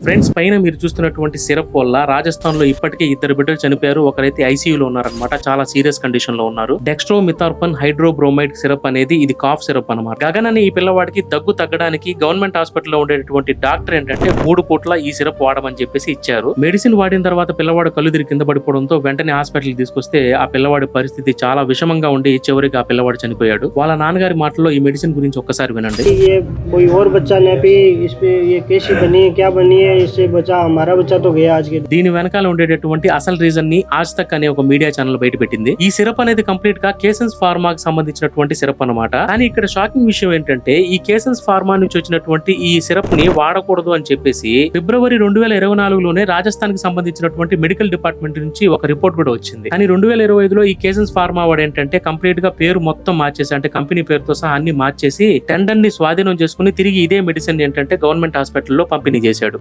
Friends, పైన మీరు చూస్తున్నటువంటి సిరప్ వల్ల రాజస్థాన్ లో ఇప్పటికే 2 బిడ్డలు చనిపోయారు. ఒకరైతే ఐసీయూలో ఉన్నారనమాట, చాలా సీరియస్ కండిషన్ లో ఉన్నారు. డెక్స్ట్రోమిథార్పన్ హైడ్రోబ్రోమైడ్ సిరప్ అనేది ఇది కాఫ్ సిరప్ అనమాట. గగన్ అనే ఈ పిల్లవాడికి దగ్గు తగ్గడానికి గవర్నమెంట్ హాస్పిటల్లో ఉండేటువంటి డాక్టర్ ఏంటంటే 3 పూట్ల ఈ సిరప్ వాడమని చెప్పేసి ఇచ్చారు. మెడిసిన్ వాడిన తర్వాత పిల్లవాడు కళ్ళు తిరిగి కింద పడిపోవడంతో వెంటనే హాస్పిటల్ తీసుకొస్తే ఆ పిల్లవాడి పరిస్థితి చాలా విషమంగా ఉండి చివరికి ఆ పిల్లవాడు చనిపోయాడు. వాళ్ళ నాన్నగారి మాటల్లో ఈ మెడిసిన్ గురించి ఒక్కసారి వినండి. దీని వెనకాల ఉండేటటువంటి అసలు రీజన్ ని ఆజ్ తక్ అనే ఒక మీడియా ఛానల్ బయట పెట్టింది. ఈ సిరప్ అనేది కంప్లీట్ గా కేసెన్స్ ఫార్మాకి సంబంధించినటువంటి సిరప్ అన్నమాట. కానీ ఇక్కడ షాకింగ్ విషయం ఏంటంటే ఈ కేసెన్స్ ఫార్మా నుంచి వచ్చినటువంటి ఈ సిరప్ ని వాడకూడదు అని చెప్పేసి ఫిబ్రవరి 2024లోనే రాజస్థాన్ కి సంబంధించినటువంటి మెడికల్ డిపార్ట్మెంట్ నుంచి ఒక రిపోర్ట్ కూడా వచ్చింది. కానీ 2025లో ఈ కేసెన్స్ ఫార్మా వాడు ఏంటంటే కంప్లీట్ గా పేరు మొత్తం మార్చేసి, అంటే కంపెనీ పేరుతో సహా అన్ని మార్చేసి టెండర్ ని స్వాధీనం చేసుకుని తిరిగి ఇదే మెడిసిన్ ఏంటంటే గవర్నమెంట్ హాస్పిటల్లో పంపిణీ చేశాడు.